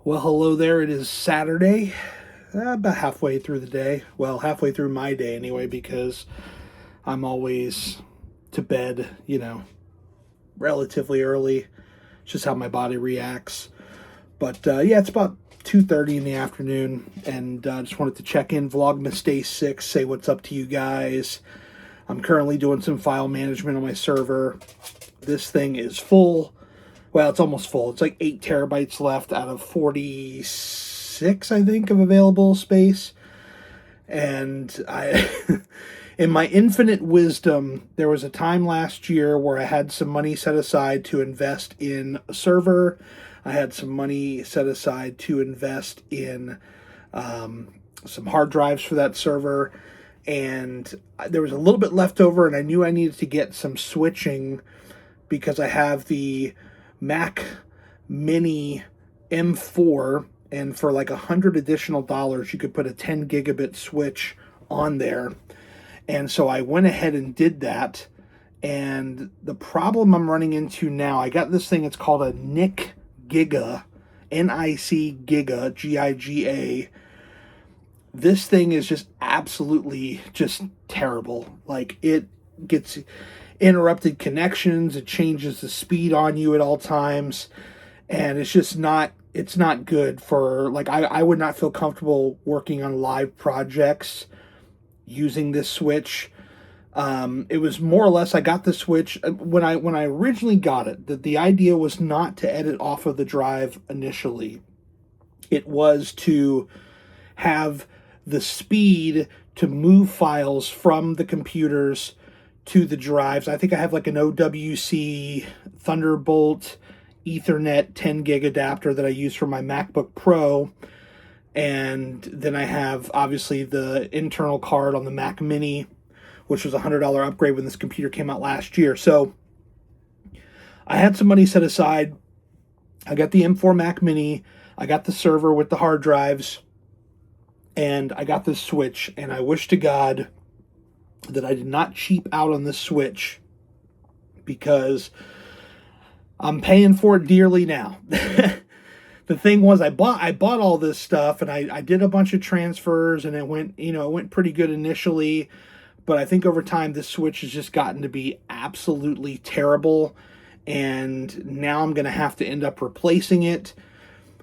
Well, hello there. It is Saturday, about halfway through the day. Well, halfway through my day anyway, because I'm always to bed, relatively early. It's just how my body reacts. But yeah, it's about 2:30 in the afternoon, and just wanted to check in. Vlogmas Day 6, say what's up to you guys. I'm currently doing some file management on my server. This thing is full. Well, it's almost full. It's like 8 terabytes left out of 46, I think, of available space. And in my infinite wisdom, there was a time last year where I had some money set aside to invest in a server. I had some money set aside to invest in some hard drives for that server. And there was a little bit left over, and I knew I needed to get some switching because I have the Mac Mini M4, and for like $100 additional, you could put a 10 gigabit switch on there. And so I went ahead and did that. And the problem I'm running into now, I got this thing, it's called a NicGiga, N-I-C-Giga, G-I-G-A. This thing is just absolutely just terrible. Like, it gets interrupted connections, it changes the speed on you at all times, and it's not good for, like, I would not feel comfortable working on live projects using this switch. It was more or less, I got the switch when I originally got it, that the idea was not to edit off of the drive initially. It was to have the speed to move files from the computers to the drives. I think I have like an OWC Thunderbolt Ethernet 10 gig adapter that I use for my MacBook Pro. And then I have obviously the internal card on the Mac Mini, which was a $100 upgrade when this computer came out last year. So I had some money set aside. I got the M4 Mac Mini. I got the server with the hard drives. And I got this switch. And I wish to God that I did not cheap out on this switch, because I'm paying for it dearly now. The thing was, I bought all this stuff, and I did a bunch of transfers, and it went pretty good initially, but I think over time this switch has just gotten to be absolutely terrible, and now I'm going to have to end up replacing it.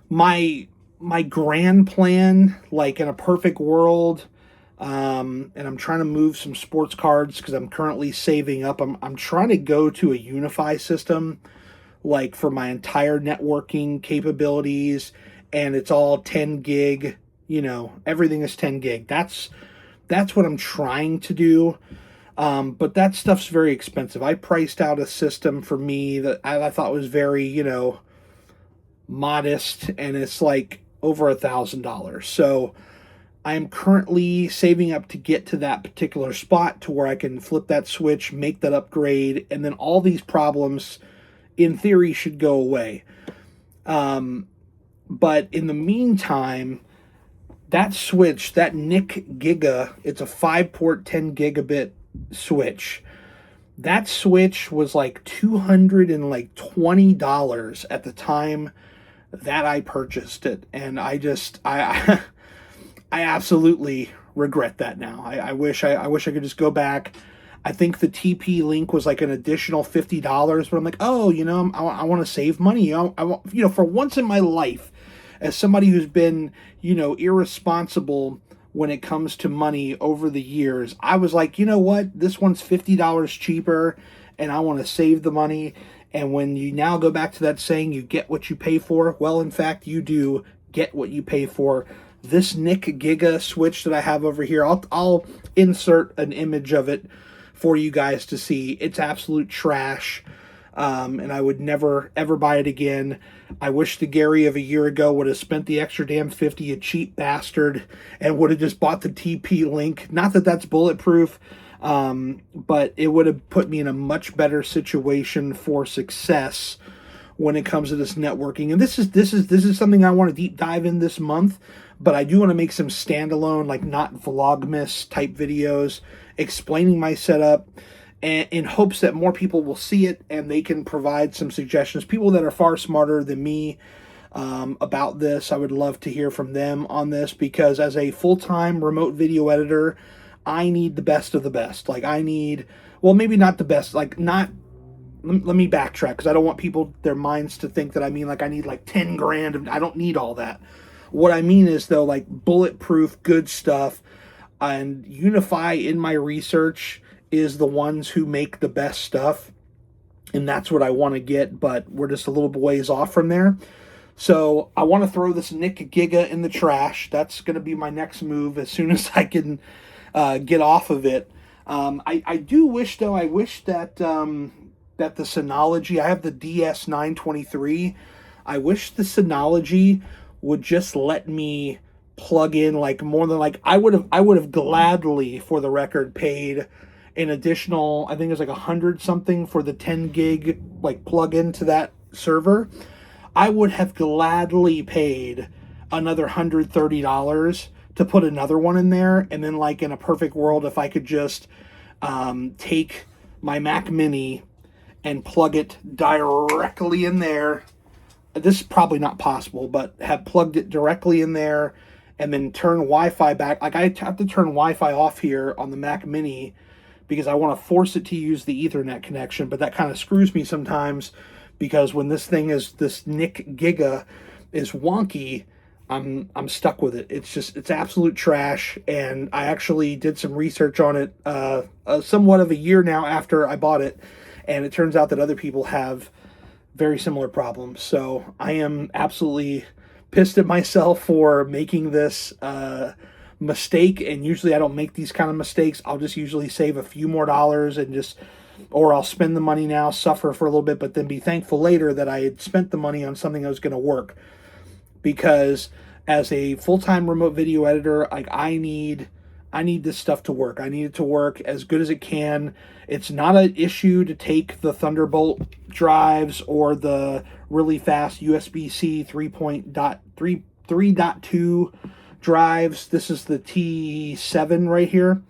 My grand plan, like in a perfect world, and I'm trying to move some sports cards because I'm currently saving up. I'm trying to go to a UniFi system, like for my entire networking capabilities, and it's all 10 gig. Everything is 10 gig. That's what I'm trying to do. But that stuff's very expensive. I priced out a system for me that I thought was very, modest, and it's like over $1,000. So I'm currently saving up to get to that particular spot to where I can flip that switch, make that upgrade, and then all these problems, in theory, should go away. But in the meantime, that switch, that NicGiga, it's a 5-port 10 gigabit switch. That switch was like $220 at the time that I purchased it, and I absolutely regret that now. I wish I could just go back. I think the TP link was like an additional $50, but I'm like, oh, I want to save money. I want, for once in my life, as somebody who's been, irresponsible when it comes to money over the years, I was like, you know what? This one's $50 cheaper, and I want to save the money. And when you now go back to that saying, you get what you pay for, well, in fact, you do get what you pay for. This NicGiga switch that I have over here, I'll insert an image of it for you guys to see. It's absolute trash, and I would never, ever buy it again. I wish the Gary of a year ago would have spent the extra damn 50, a cheap bastard, and would have just bought the TP link. Not that that's bulletproof, but it would have put me in a much better situation for success when it comes to this networking. And this is something I want to deep dive in this month, but I do want to make some standalone, like not Vlogmas type videos explaining my setup, and in hopes that more people will see it and they can provide some suggestions. People that are far smarter than me about this. I would love to hear from them on this, because as a full-time remote video editor, I need the best of the best. Like, I need, well, maybe not the best, like, not, let me backtrack, because I don't want people, their minds to think that I mean like I need like 10 grand. I don't need all that. What I mean is, though, like bulletproof, good stuff. And UniFi, in my research, is the ones who make the best stuff. And that's what I want to get, but we're just a little ways off from there. So I want to throw this NicGiga in the trash. That's going to be my next move as soon as I can get off of it. I do wish, though, I wish that that the Synology, I have the DS923. I wish the Synology would just let me plug in like more than like I would have gladly, for the record, paid an additional, I think it was like 100 something for the 10 gig like plug into that server. I would have gladly paid another $130 to put another one in there. And then, like, in a perfect world, if I could just take my Mac Mini and plug it directly in there. This is probably not possible, but have plugged it directly in there and then turn Wi-Fi back. Like, I have to turn Wi-Fi off here on the Mac Mini because I want to force it to use the Ethernet connection, but that kind of screws me sometimes, because when this NicGiga is wonky, I'm stuck with it. It's absolute trash. And I actually did some research on it somewhat of a year now after I bought it, and it turns out that other people have very similar problems. So I am absolutely pissed at myself for making this mistake. And usually I don't make these kind of mistakes. I'll just usually save a few more dollars and just, or I'll spend the money now, suffer for a little bit, but then be thankful later that I had spent the money on something that was going to work. Because as a full-time remote video editor, like, I need this stuff to work. I need it to work as good as it can. It's not an issue to take the Thunderbolt drives or the really fast USB-C 3.2 drives. This is the T7 right here.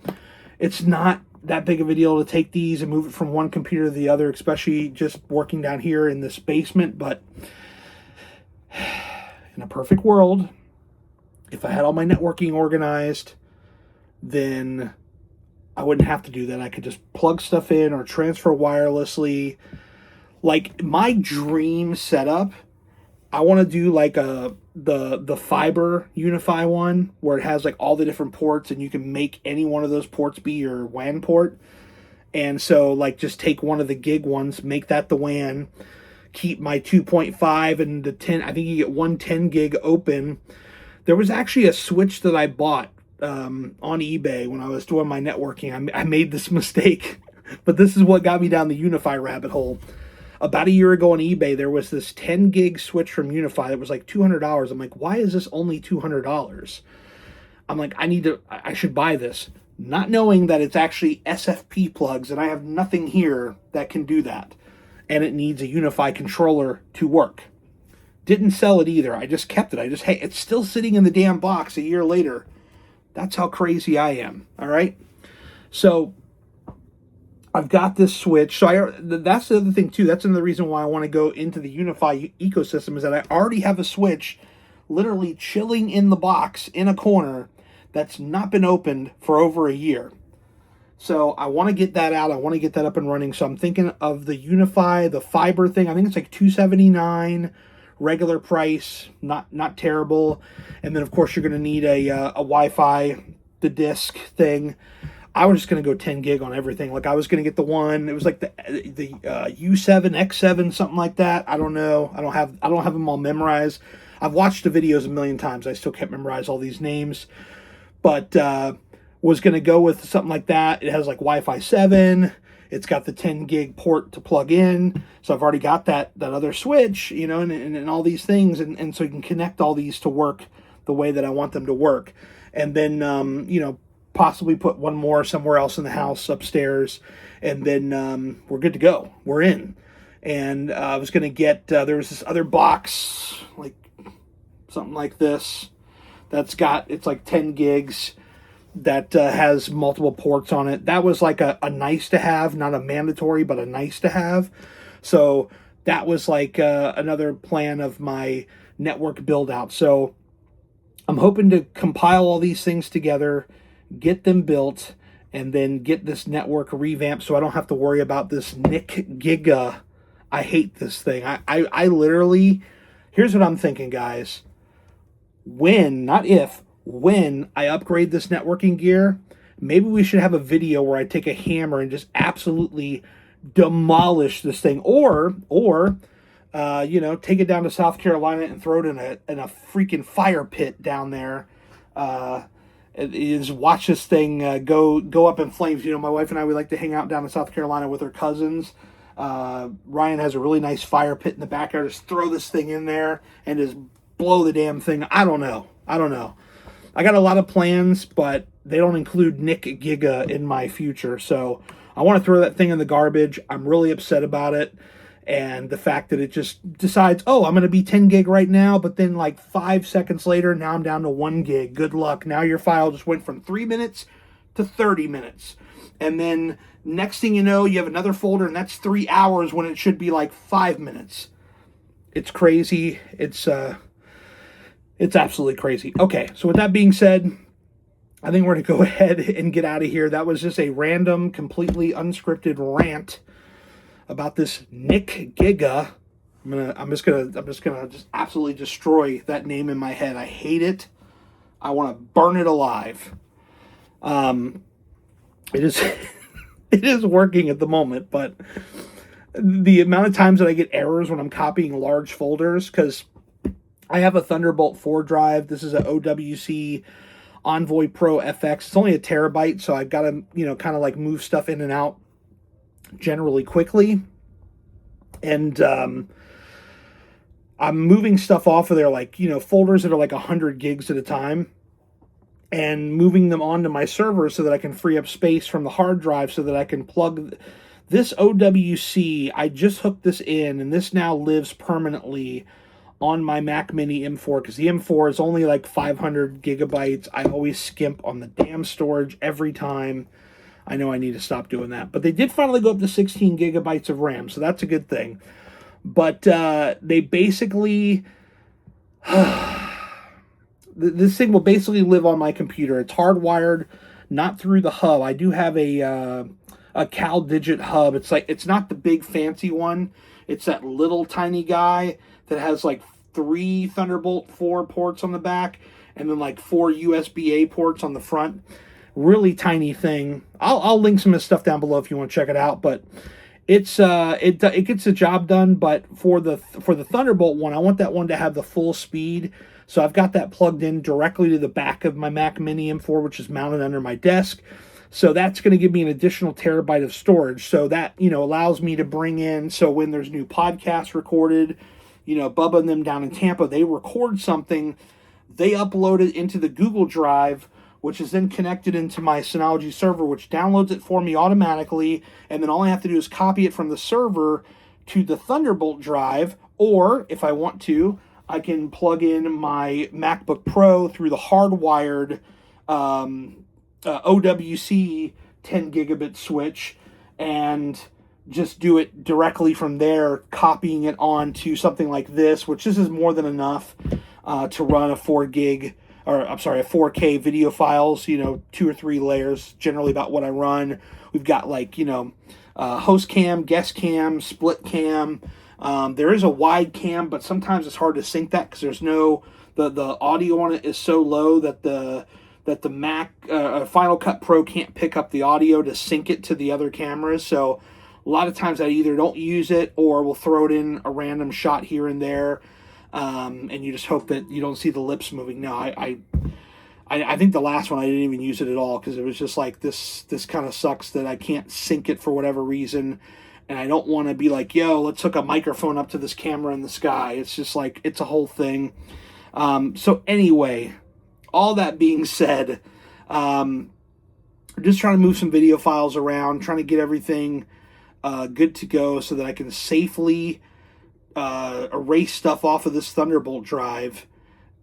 It's not that big of a deal to take these and move it from one computer to the other, especially just working down here in this basement. But in a perfect world, if I had all my networking organized, then I wouldn't have to do that. I could just plug stuff in or transfer wirelessly. Like, my dream setup, I want to do like the fiber UniFi one, where it has like all the different ports and you can make any one of those ports be your WAN port. And so, like, just take one of the gig ones, make that the WAN, keep my 2.5 and the 10. I think you get one 10 gig open. There was actually a switch that I bought on eBay when I was doing my networking. I made this mistake, but this is what got me down the UniFi rabbit hole. About a year ago on eBay, there was this 10 gig switch from UniFi that was like $200. I'm like, why is this only $200? I'm like, I should buy this. Not knowing that it's actually SFP plugs, and I have nothing here that can do that. And it needs a UniFi controller to work. Didn't sell it either. I just kept it. Hey, it's still sitting in the damn box a year later. That's how crazy I am. All right. So I've got this switch. So that's the other thing too. That's another reason why I want to go into the UniFi ecosystem, is that I already have a switch literally chilling in the box in a corner that's not been opened for over a year. So I want to get that out. I want to get that up and running. So I'm thinking of the UniFi, the fiber thing. I think it's like $279 regular price, not terrible. And then of course you're going to need a Wi-Fi, the disc thing. I was just going to go 10 gig on everything. Like, I was going to get the one, it was like the U7, X7, something like that. I don't know. I don't have them all memorized. I've watched the videos a million times. I still can't memorize all these names. But was going to go with something like that. It has like Wi-Fi 7. It's got the 10 gig port to plug in. So I've already got that other switch, you know, and all these things. And so you can connect all these to work the way that I want them to work. And then, you know, possibly put one more somewhere else in the house upstairs. And then we're good to go. We're in. And I was going to get, there was this other box, like something like this, that's got, it's like 10 gigs. That has multiple ports on it. That was like a nice to have, not a mandatory, but a nice to have. So that was like another plan of my network build out. So I'm hoping to compile all these things together, get them built, and then get this network revamped so I don't have to worry about this NicGiga. I hate this thing. I literally, here's what I'm thinking, guys. When, not if, when I upgrade this networking gear, maybe we should have a video where I take a hammer and just absolutely demolish this thing, or take it down to South Carolina and throw it in a freaking fire pit down there. Is watch this thing go up in flames. My wife and I, we like to hang out down in South Carolina with her cousins. Ryan has a really nice fire pit in the backyard. Just throw this thing in there and just blow the damn thing. I don't know. I got a lot of plans, but they don't include NicGiga in my future. So I want to throw that thing in the garbage. I'm really upset about it. And the fact that it just decides, oh, I'm going to be 10 gig right now, but then like 5 seconds later, now I'm down to 1 gig. Good luck. Now your file just went from 3 minutes to 30 minutes. And then next thing you know, you have another folder, and that's 3 hours when it should be like 5 minutes. It's crazy. It's absolutely crazy. Okay, so with that being said, I think we're going to go ahead and get out of here. That was just a random, completely unscripted rant about this NicGiga. I'm just gonna absolutely destroy that name in my head. I hate it. I want to burn it alive. It is it is working at the moment, but the amount of times that I get errors when I'm copying large folders, because I have a Thunderbolt 4 drive. This is a OWC Envoy Pro FX. It's only a terabyte, so I've got to kind of like move stuff in and out generally quickly, and I'm moving stuff off of there, like folders that are like 100 gigs at a time, and moving them onto my server so that I can free up space from the hard drive so that I can plug this OWC. I just hooked this in, and this now lives permanently on my Mac Mini M4, because the M4 is only like 500 gigabytes. I always skimp on the damn storage every time. I know I need to stop doing that. But they did finally go up to 16 gigabytes of RAM, so that's a good thing. But they basically... this thing will basically live on my computer. It's hardwired, not through the hub. I do have a CalDigit hub. It's not the big fancy one. It's that little tiny guy that has like 3 Thunderbolt 4 ports on the back, and then like 4 USB-A ports on the front. Really tiny thing. I'll link some of the stuff down below if you want to check it out. But it gets the job done. But for the Thunderbolt one, I want that one to have the full speed. So I've got that plugged in directly to the back of my Mac Mini M4, which is mounted under my desk. So that's going to give me an additional terabyte of storage. So that allows me to bring in. So when there's new podcasts recorded, Bubba and them down in Tampa, they record something, they upload it into the Google Drive, which is then connected into my Synology server, which downloads it for me automatically, and then all I have to do is copy it from the server to the Thunderbolt drive, or if I want to, I can plug in my MacBook Pro through the hardwired OWC 10 gigabit switch, and just do it directly from there, copying it onto something like this, which this is more than enough to run a 4K video files, 2 or 3 layers, generally about what I run. We've got like, host cam, guest cam, split cam. There is a wide cam, but sometimes it's hard to sync that because there's no, the audio on it is so low that the Mac Final Cut Pro can't pick up the audio to sync it to the other cameras. So a lot of times I either don't use it or we'll throw it in a random shot here and there. And you just hope that you don't see the lips moving. No, I think the last one I didn't even use it at all because it was just like this kind of sucks that I can't sync it for whatever reason, and I don't want to be like, yo, let's hook a microphone up to this camera in the sky. It's just like, it's a whole thing. So anyway, all that being said, just trying to move some video files around, trying to get everything good to go so that I can safely erase stuff off of this Thunderbolt drive,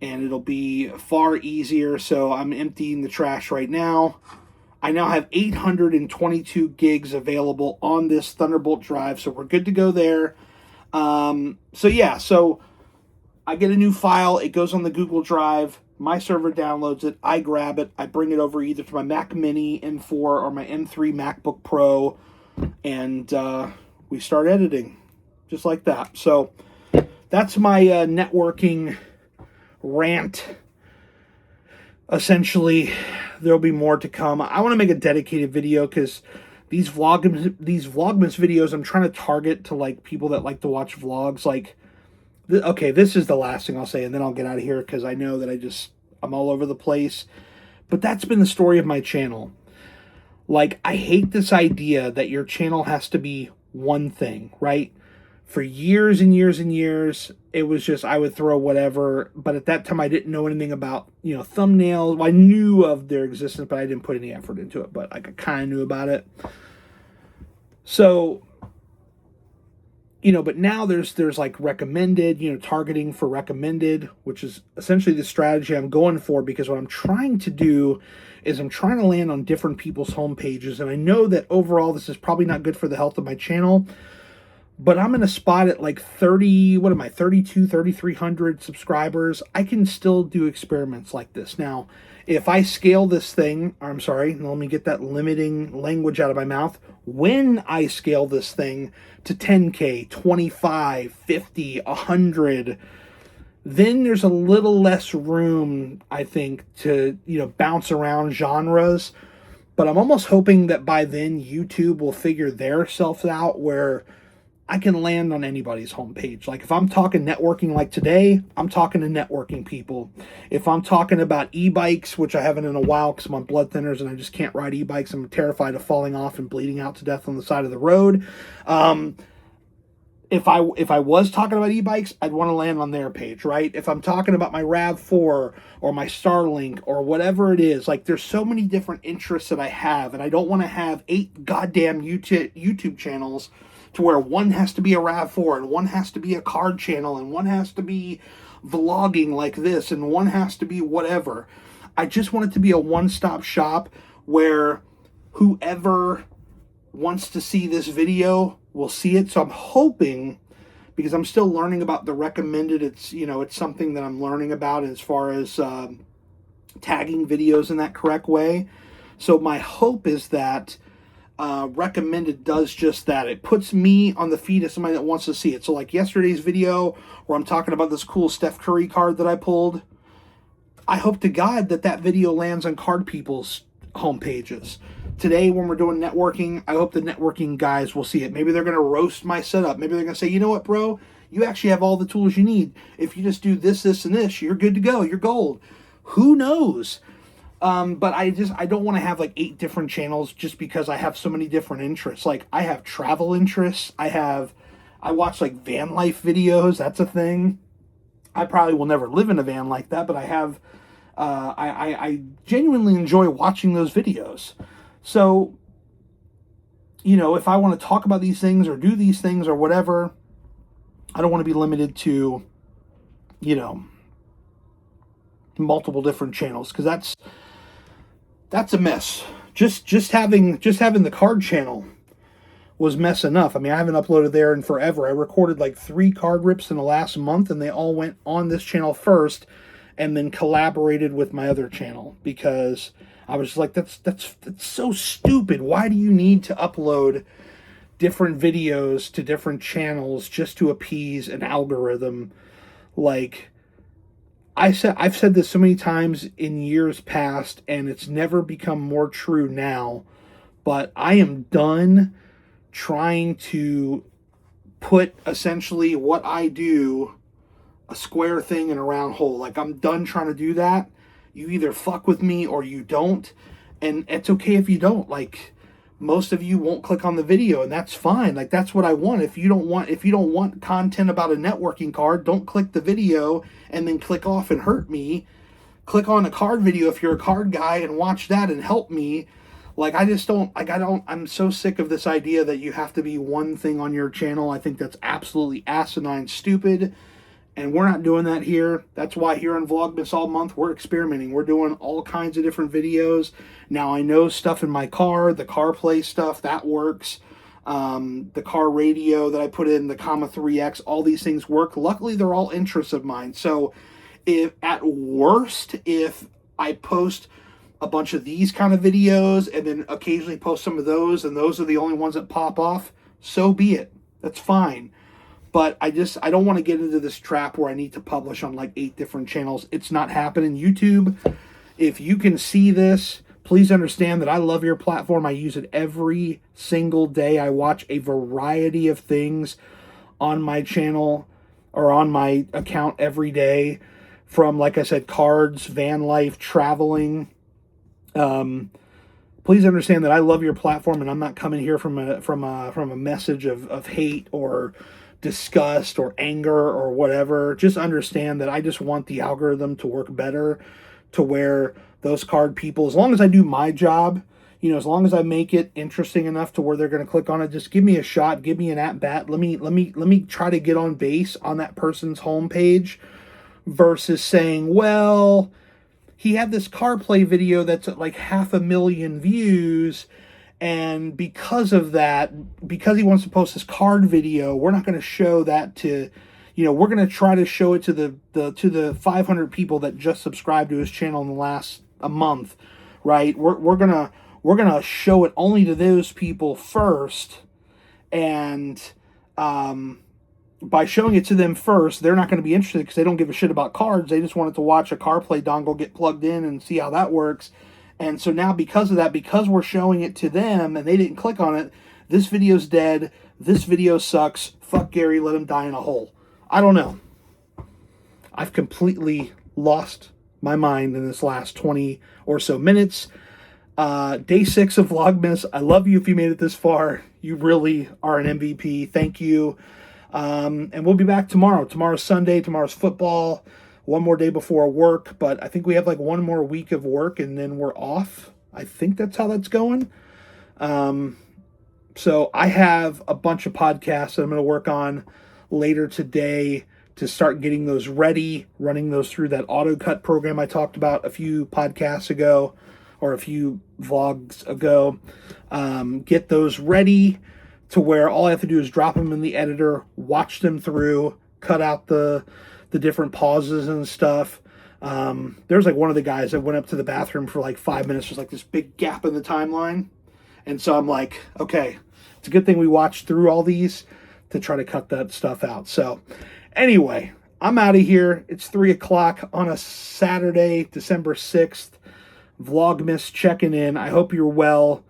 and it'll be far easier. So I'm emptying the trash right now. I now have 822 gigs available on this Thunderbolt drive, so we're good to go there. So I get a new file, it goes on the Google Drive, my server downloads it, I grab it, I bring it over either to my Mac Mini M4 or my M3 MacBook Pro, and we start editing, just like that. So that's my networking rant. Essentially, there'll be more to come. I want to make a dedicated video because these Vlogmas videos, I'm trying to target to like people that like to watch vlogs. Like, okay, this is the last thing I'll say, and then I'll get out of here because I know that I'm all over the place. But that's been the story of my channel. Like, I hate this idea that your channel has to be one thing, right? For years and years and years, it was just I would throw whatever. But at that time, I didn't know anything about, thumbnails. Well, I knew of their existence, but I didn't put any effort into it. But I kind of knew about it. So, but now there's like recommended, targeting for recommended, which is essentially the strategy I'm going for, because what I'm trying to do is I'm trying to land on different people's home pages. And I know that overall this is probably not good for the health of my channel, but I'm in a spot at like 3,300 subscribers. I can still do experiments like this. Now, if I scale this thing, I'm sorry, let me get that limiting language out of my mouth. When I scale this thing to 10K, 25, 50, 100, then there's a little less room, I think, to, bounce around genres. But I'm almost hoping that by then YouTube will figure their self out where I can land on anybody's homepage. Like if I'm talking networking like today, I'm talking to networking people. If I'm talking about e-bikes, which I haven't in a while because I'm on blood thinners and I just can't ride e-bikes. I'm terrified of falling off and bleeding out to death on the side of the road. If I was talking about e-bikes, I'd want to land on their page, right? If I'm talking about my RAV4 or my Starlink or whatever it is, like there's so many different interests that I have, and I don't want to have 8 goddamn YouTube channels to where one has to be a RAV4 and one has to be a card channel and one has to be vlogging like this and one has to be whatever. I just want it to be a one-stop shop where whoever wants to see this video will see it. So I'm hoping, because I'm still learning about the recommended, it's something that I'm learning about as far as tagging videos in that correct way. So my hope is that recommended does just that. It puts me on the feed of somebody that wants to see it. So like yesterday's video where I'm talking about this cool Steph Curry card that I pulled, I hope to God that video lands on card people's home pages. Today when we're doing networking, I hope the networking guys will see it. Maybe they're going to roast my setup. Maybe they're going to say, you know what, bro? You actually have all the tools you need. If you just do this, this, and this, you're good to go. You're gold. Who knows? But I don't want to have like 8 different channels just because I have so many different interests. Like I have travel interests. I watch like van life videos. That's a thing. I probably will never live in a van like that, but I have, I genuinely enjoy watching those videos. So, if I want to talk about these things or do these things or whatever, I don't want to be limited to, multiple different channels, because that's a mess. Just having the card channel was mess enough. I mean, I haven't uploaded there in forever. I recorded like 3 card rips in the last month, and they all went on this channel first, and then collaborated with my other channel because I was just like, that's so stupid. Why do you need to upload different videos to different channels just to appease an algorithm? Like, I've said this so many times in years past, and it's never become more true now, but I am done trying to put essentially what I do, a square thing in a round hole. Like, I'm done trying to do that. You either fuck with me or you don't, and it's okay if you don't. Like, most of you won't click on the video, and that's fine. Like, that's what I want. If you don't want content about a networking card, don't click the video and then click off and hurt me. Click on a card video if you're a card guy and watch that and help me. Like, I'm so sick of this idea that you have to be one thing on your channel. I think that's absolutely asinine stupid. And we're not doing that here. That's why here on Vlogmas all month, we're experimenting. We're doing all kinds of different videos. Now, I know stuff in my car, the CarPlay stuff, that works. the car radio that I put in, the Comma 3X, all these things work. Luckily, they're all interests of mine. So if at worst, if I post a bunch of these kind of videos and then occasionally post some of those and those are the only ones that pop off, so be it. That's fine. But I don't want to get into this trap where I need to publish on like 8 different channels. It's not happening. YouTube, if you can see this, please understand that I love your platform. I use it every single day. I watch a variety of things on my channel or on my account every day, from, like I said, cards, van life, traveling. Please understand that I love your platform, and I'm not coming here from a message of hate or disgust or anger or whatever. Just understand that I just want the algorithm to work better, to where those card people, as long as I do my job, as long as I make it interesting enough to where they're going to click on it, just give me a shot, give me an at bat. Let me try to get on base on that person's homepage, versus saying, well, he had this CarPlay video that's at like 500,000 views, and because of that, because he wants to post this card video, we're not going to show that to, we're going to try to show it to the 500 people that just subscribed to his channel in the last a month, right? We're gonna show it only to those people first, and by showing it to them first, they're not going to be interested because they don't give a shit about cards. They just wanted to watch a CarPlay dongle get plugged in and see how that works. And so now, because of that, because we're showing it to them and they didn't click on it, this video's dead. This video sucks. Fuck Gary, let him die in a hole. I don't know. I've completely lost my mind in this last 20 or so minutes. Day 6 of Vlogmas. I love you if you made it this far. You really are an MVP. Thank you. And we'll be back tomorrow. Tomorrow's Sunday. Tomorrow's football. One more day before work. But I think we have like one more week of work and then we're off. I think that's how that's going. So I have a bunch of podcasts that I'm going to work on later today to start getting those ready, running those through that auto cut program I talked about a few podcasts ago, or a few vlogs ago. Get those ready to where all I have to do is drop them in the editor, watch them through, cut out the different pauses and stuff. There's like one of the guys that went up to the bathroom for like 5 minutes. There's like this big gap in the timeline. And so I'm like, okay, it's a good thing we watched through all these to try to cut that stuff out. So anyway, I'm out of here. It's 3 o'clock on a Saturday, December 6th. Vlogmas checking in. I hope you're well.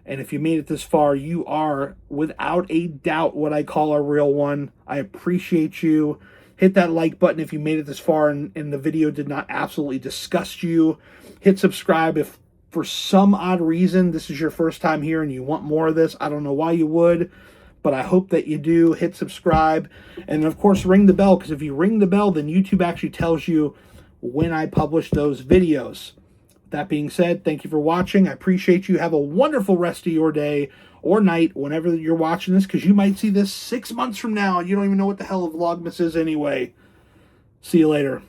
And if you made it this far, you are without a doubt what I call a real one. I appreciate you. Hit that like button if you made it this far and the video did not absolutely disgust you. Hit subscribe if for some odd reason this is your first time here and you want more of this. I don't know why you would, but I hope that you do. Hit subscribe. And of course, ring the bell, because if you ring the bell, then YouTube actually tells you when I publish those videos. That being said, thank you for watching. I appreciate you. Have a wonderful rest of your day or night whenever you're watching this, because you might see this 6 months from now and you don't even know what the hell a Vlogmas is anyway. See you later.